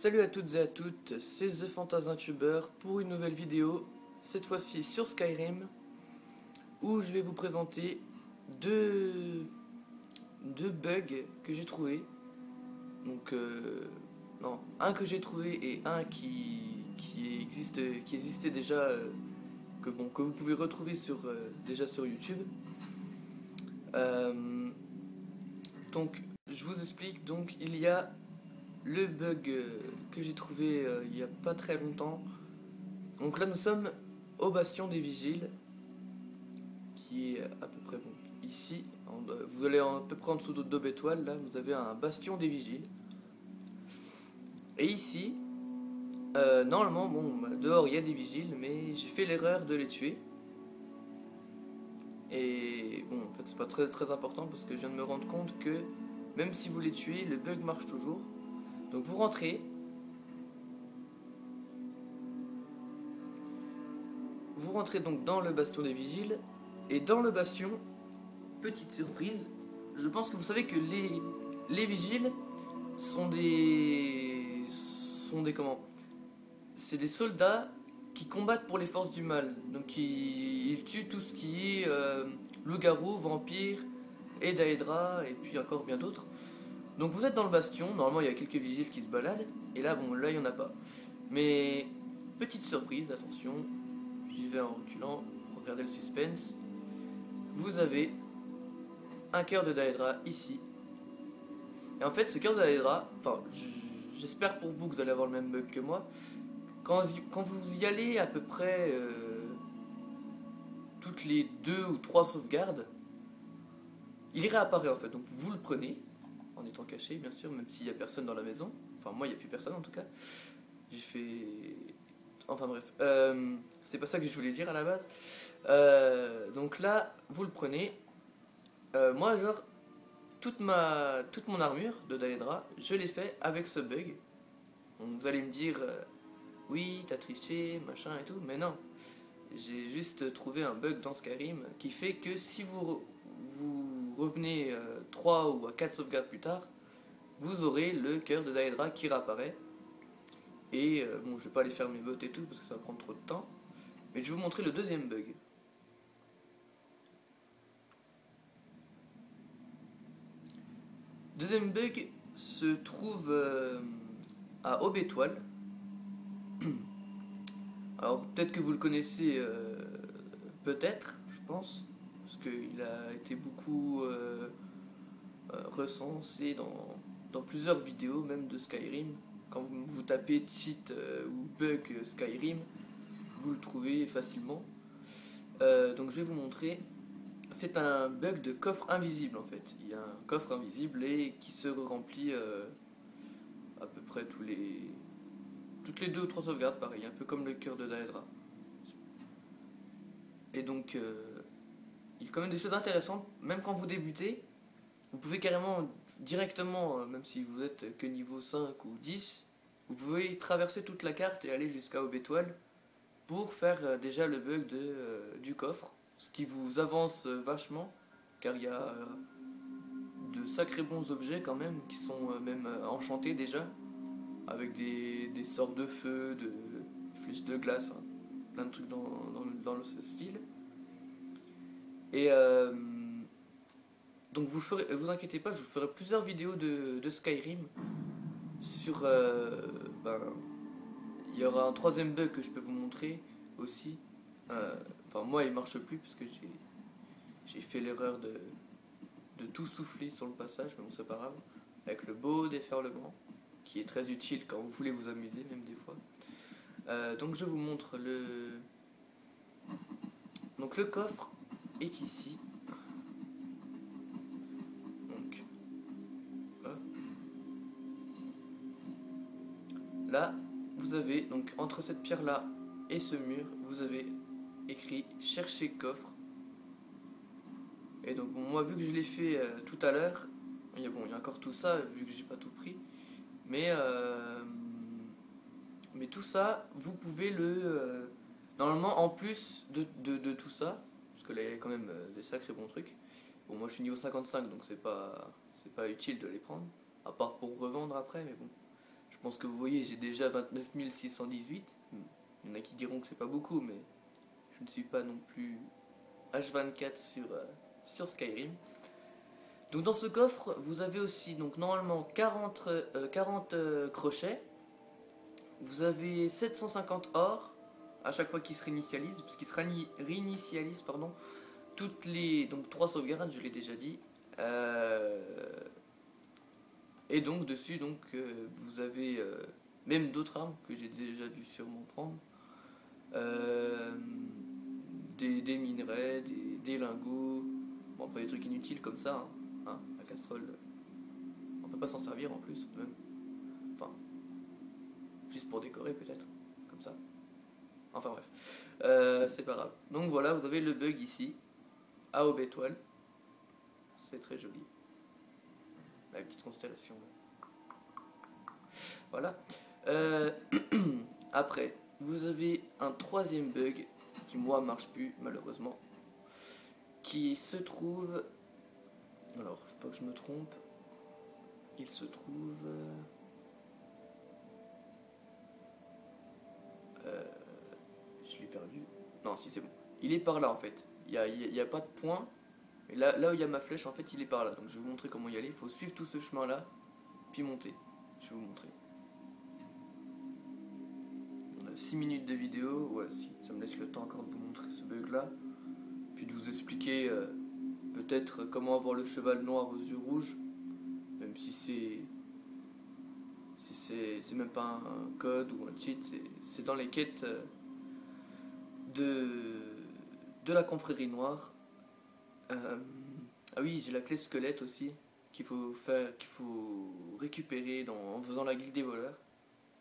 Salut à toutes et à toutes, c'est The Fantasintubeur pour une nouvelle vidéo, cette fois-ci sur Skyrim, où je vais vous présenter deux bugs que j'ai trouvé. Donc, non, un que j'ai trouvé et un qui existait déjà, que vous pouvez retrouver déjà sur YouTube. Donc, je vous explique, donc il y a le bug que j'ai trouvé il n'y a pas très longtemps. Donc là nous sommes au bastion des vigiles, qui est à peu près bon, ici. Vous allez à peu près en dessous d'Aube Étoile, là vous avez un bastion des vigiles. Et ici, normalement, dehors il y a des vigiles, mais j'ai fait l'erreur de les tuer. Et bon, en fait c'est pas très important parce que je viens de me rendre compte que même si vous les tuez, le bug marche toujours. Donc vous rentrez. Vous rentrez donc dans le bastion des vigiles. Et dans le bastion, petite surprise, je pense que vous savez que les vigiles sont des comment? C'est des soldats qui combattent pour les forces du mal. Donc ils tuent tout ce qui est loup-garou, vampire, et Daedra, et puis encore bien d'autres. Donc vous êtes dans le bastion, normalement il y a quelques vigiles qui se baladent, et là bon, là il n'y en a pas. Mais petite surprise, attention, j'y vais en reculant, regardez le suspense. Vous avez un cœur de Daedra ici. Et en fait ce cœur de Daedra, enfin j'espère pour vous que vous allez avoir le même bug que moi. Quand vous y allez à peu près toutes les 2 ou 3 sauvegardes, il réapparaît en fait. Donc vous le prenez, en étant caché bien sûr, même s'il n'y a personne dans la maison. Enfin moi il n'y a plus personne en tout cas. J'ai fait... Enfin bref, c'est pas ça que je voulais dire à la base. Donc là, vous le prenez. Moi genre, toute mon armure de Daedra, je l'ai fait avec ce bug. Donc, vous allez me dire, oui, t'as triché, machin et tout, mais non. J'ai juste trouvé un bug dans Skyrim qui fait que si vous revenez 3 ou 4 sauvegardes plus tard, vous aurez le cœur de Daedra qui réapparaît. Et bon, je vais pas aller faire mes bots et tout parce que ça va prendre trop de temps. Mais je vais vous montrer le deuxième bug. Deuxième bug se trouve à Aube Étoile. Alors peut-être que vous le connaissez, peut-être, je pense, parce qu'il a été beaucoup recensé dans plusieurs vidéos, même de Skyrim. Quand vous tapez cheat ou bug Skyrim, vous le trouvez facilement. Donc je vais vous montrer. C'est un bug de coffre invisible en fait. Il y a un coffre invisible et qui se remplit à peu près toutes les 2 ou 3 sauvegardes, pareil, un peu comme le cœur de Daedra. Et donc il y a quand même des choses intéressantes, même quand vous débutez, vous pouvez carrément directement, même si vous êtes que niveau 5 ou 10, vous pouvez traverser toute la carte et aller jusqu'à Aube Étoile pour faire déjà le bug du coffre, ce qui vous avance vachement, car il y a de sacrés bons objets quand même, qui sont même enchantés déjà, avec des sortes de feu, de flèches de glace, enfin plein de trucs dans ce style. Et donc vous inquiétez pas, je vous ferai plusieurs vidéos de Skyrim sur... il y aura un troisième bug que je peux vous montrer aussi. Enfin moi il marche plus parce que j'ai fait l'erreur de tout souffler sur le passage, mais bon c'est pas grave. Avec le beau déferlement, qui est très utile quand vous voulez vous amuser même des fois. Donc je vous montre donc le coffre est ici. Donc là vous avez donc entre cette pierre là et ce mur, vous avez écrit chercher coffre. Et donc bon, moi vu que je l'ai fait tout à l'heure, il y a encore tout ça vu que j'ai pas tout pris, mais tout ça vous pouvez normalement en plus de tout ça, parce que là il y a quand même des sacrés bons trucs. Bon moi je suis niveau 55 donc c'est pas utile de les prendre, à part pour revendre après, mais bon pense que vous voyez, j'ai déjà 29 618. Il y en a qui diront que c'est pas beaucoup, mais je ne suis pas non plus H24 sur Skyrim. Donc dans ce coffre, vous avez aussi donc normalement 40 crochets. Vous avez 750 or à chaque fois qu'il se réinitialise, parce qu'il se réinitialise pardon, toutes les donc 3 sauvegardes, je l'ai déjà dit. Et donc dessus vous avez même d'autres armes que j'ai déjà dû sûrement prendre. Des minerais, des lingots, bon après des trucs inutiles comme ça, hein, la casserole, on peut pas s'en servir en plus même. Enfin, juste pour décorer peut-être, comme ça. Enfin bref, c'est pas grave. Donc voilà, vous avez le bug ici, à Aube étoile, c'est très joli. La petite constellation. Voilà. Après, vous avez un troisième bug qui moi marche plus malheureusement, qui se trouve, alors faut pas que je me trompe, il se trouve je l'ai perdu, non si c'est bon, il est par là en fait, il y a pas de point, et là où il y a ma flèche en fait il est par là, donc je vais vous montrer comment y aller. Il faut suivre tout ce chemin là puis monter, je vais vous montrer. 6 minutes de vidéo, ouais, si, ça me laisse le temps encore de vous montrer ce bug là, puis de vous expliquer peut-être comment avoir le cheval noir aux yeux rouges, même si c'est même pas un code ou un cheat, c'est dans les quêtes de la confrérie noire. Ah oui, j'ai la clé squelette aussi qu'il faut récupérer en faisant la guilde des voleurs.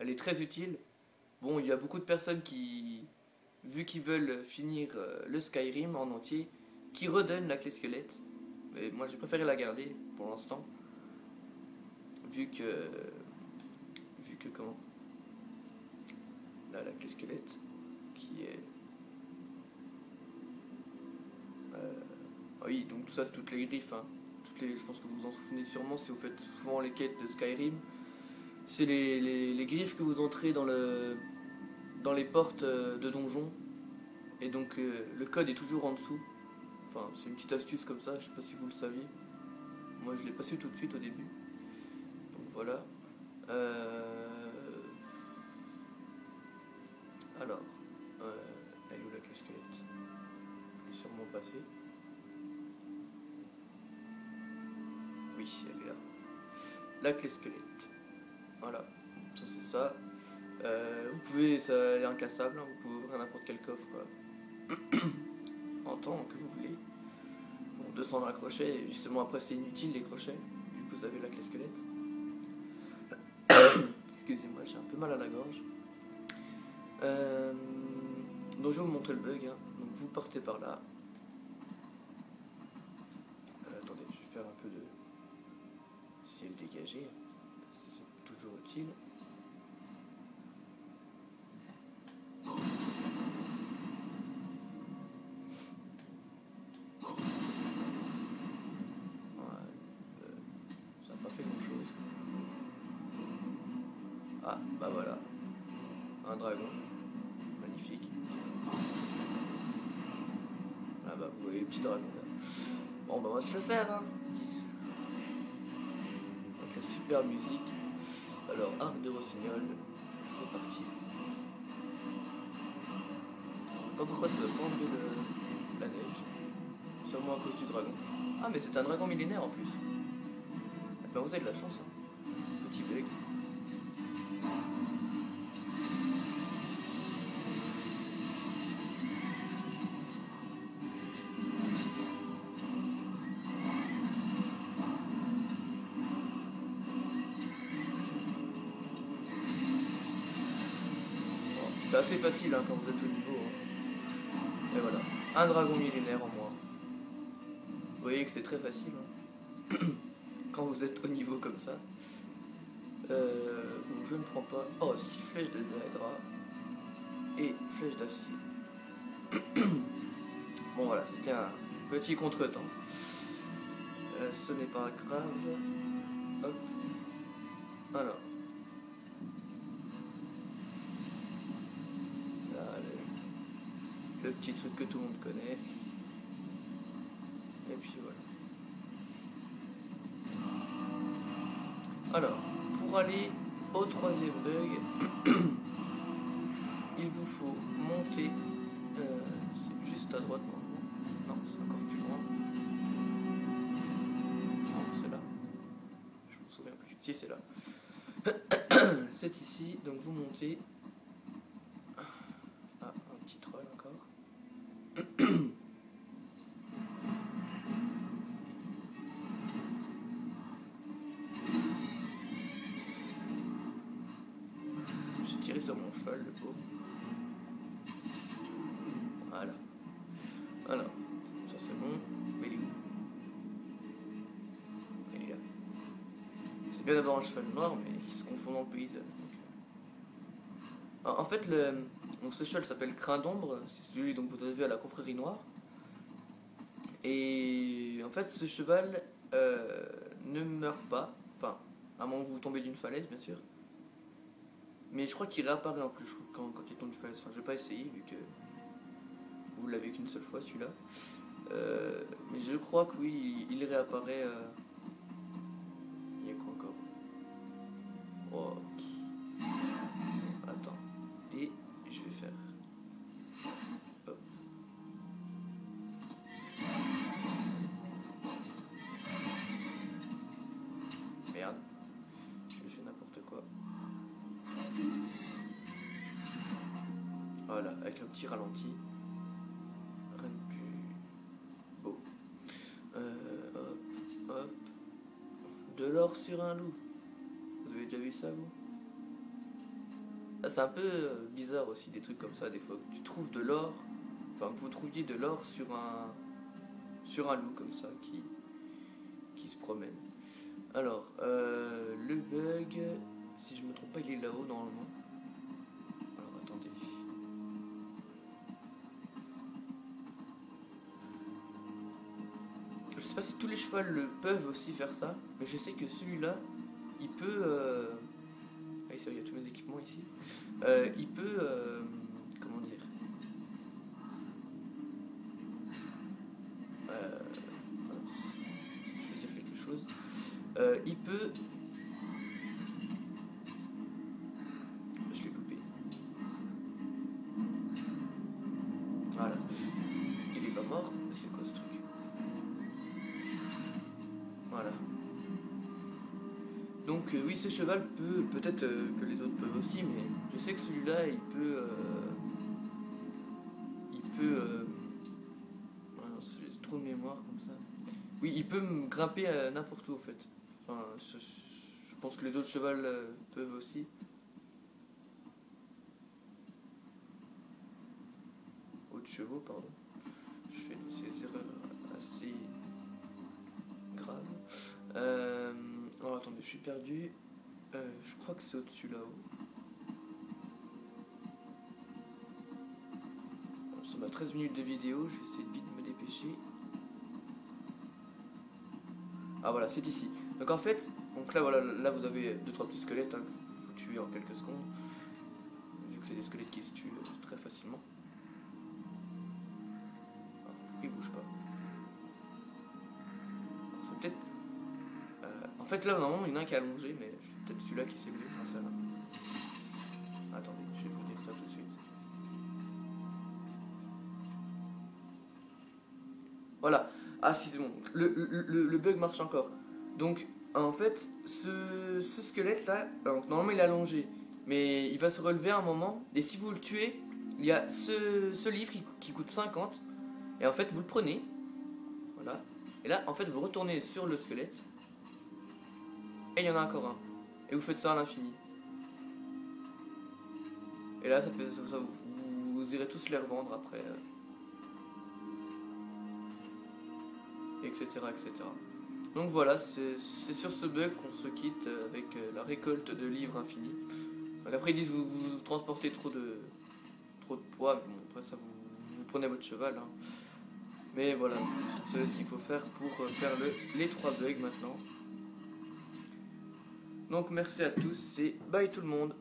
Elle est très utile. Bon, il y a beaucoup de personnes qui, vu qu'ils veulent finir le Skyrim en entier, qui redonnent la clé squelette. Mais moi j'ai préféré la garder pour l'instant. Vu que comment, là la clé squelette qui est ah oui, donc tout ça c'est toutes les griffes, hein. Je pense que vous vous en souvenez sûrement si vous faites souvent les quêtes de Skyrim. C'est les griffes que vous entrez dans les portes de donjon. Et donc le code est toujours en dessous. Enfin, c'est une petite astuce comme ça, je sais pas si vous le saviez. Moi je l'ai pas su tout de suite au début. Donc voilà. Alors, elle est où la clé squelette? Elle est sûrement passée. Oui, elle est là. La clé squelette. Voilà, ça c'est ça. Vous pouvez, elle est incassable, hein, vous pouvez ouvrir n'importe quel coffre en temps que vous voulez. Bon, 220 crochets, et justement après c'est inutile les crochets, vu que vous avez la clé squelette. Excusez-moi, j'ai un peu mal à la gorge. Donc je vais vous montrer le bug, hein. Donc vous partez par là. Attendez, je vais faire un peu de ciel dégagé, c'est toujours utile. Ah, bah voilà. Un dragon. Magnifique. Ah bah vous voyez le petit dragon là. Bon bah on va se le faire, hein. Avec la super musique. Alors, arc de rossignol. C'est parti. Je sais pas pourquoi ça va pas enlever la neige. Sûrement à cause du dragon. Ah mais c'est un dragon millénaire en plus. Bah vous avez de la chance, hein. Petit bug. C'est assez facile, hein, quand vous êtes au niveau, hein. Et voilà, un dragon millénaire en moins. Vous voyez que c'est très facile, hein. Quand vous êtes au niveau comme ça. Donc je ne prends pas. Oh, 6 flèches de Daedra et flèches d'acier. Bon voilà, c'était un petit contretemps. Ce n'est pas grave. Hop. Alors. le petit truc que tout le monde connaît. Et puis voilà. Alors, pour aller au troisième bug, il vous faut monter, c'est juste à droite normalement, non c'est encore plus loin, non c'est là, je me souviens plus, si c'est là, c'est ici, donc vous montez, ah un petit troll encore, j'ai tiré sur mon cheval le pauvre. Voilà. Alors, ça c'est bon. Mais il est où? Il est là. C'est bien d'avoir un cheval noir, mais il se confond dans le paysage. En fait, donc ce cheval s'appelle Crin d'ombre. C'est celui dont vous avez vu à la confrérie noire. Et en fait, ce cheval ne meurt pas. Enfin, à moins que vous tombez d'une falaise, bien sûr. Mais je crois qu'il réapparaît en plus quand il tombe d'une falaise. Enfin, je vais pas essayer vu que vous l'avez qu'une seule fois celui-là. Mais je crois que oui, il réapparaît. Il y a quoi encore? Oh. Attends. Et je vais faire. Hop. Merde. J'ai fait n'importe quoi. Voilà, avec un petit ralenti. Rien de plus beau. Hop, hop. De l'or sur un loup. Vous avez déjà vu ça, vous? Ah, c'est un peu bizarre aussi, des trucs comme ça, des fois. Tu trouves de l'or, enfin que vous trouviez de l'or sur un loup comme ça qui se promène. Alors, le bug, si je me trompe pas, il est là-haut normalement. Alors attendez. Je sais pas si tous les chevaux peuvent aussi faire ça, mais je sais que celui-là, il peut. Ah, il y a tous mes équipements ici. Il peut. Comment dire? Je veux dire quelque chose. Il peut. Je l'ai loupé. Voilà. Il est pas mort. C'est quoi ce truc? Voilà. Donc oui, ce cheval peut, peut-être que les autres peuvent aussi, mais je sais que celui-là, il peut... ah non, j'ai trop de mémoire comme ça. Oui, il peut me grimper à n'importe où, en fait. Enfin, je pense que les autres chevals peuvent aussi. Autres chevaux, pardon. Je fais ces erreurs assez graves. Alors attendez, je suis perdu. Je crois que c'est au-dessus là-haut. Bon, ça m'a 13 minutes de vidéo, je vais essayer de vite me dépêcher. Ah voilà, c'est ici. Donc en fait, donc là voilà, là vous avez 2-3 petits squelettes hein, que vous tuez en quelques secondes. Vu que c'est des squelettes qui se tuent très facilement. Ah, pourquoi ils bougent pas? C'est peut-être... en fait là normalement il y en a un qui est allongé, mais peut-être celui-là qui s'est levé. Ah, ça, attendez, je vais vous dire ça tout de suite. Voilà. Ah si c'est bon, le bug marche encore. Donc en fait ce squelette là, donc, normalement il est allongé, mais il va se relever à un moment, et si vous le tuez, il y a ce livre qui coûte 50, et en fait vous le prenez, voilà, et là en fait vous retournez sur le squelette, et il y en a encore un, et vous faites ça à l'infini. Et là ça fait ça, vous irez tous les revendre après. Etc. etc. Donc voilà, c'est sur ce bug qu'on se quitte avec la récolte de livres infinis. Donc après ils disent vous transportez trop de poids, mais bon, après ça vous prenez votre cheval. Hein. Mais voilà, vous savez ce qu'il faut faire pour faire les 3 bugs maintenant. Donc merci à tous et bye tout le monde.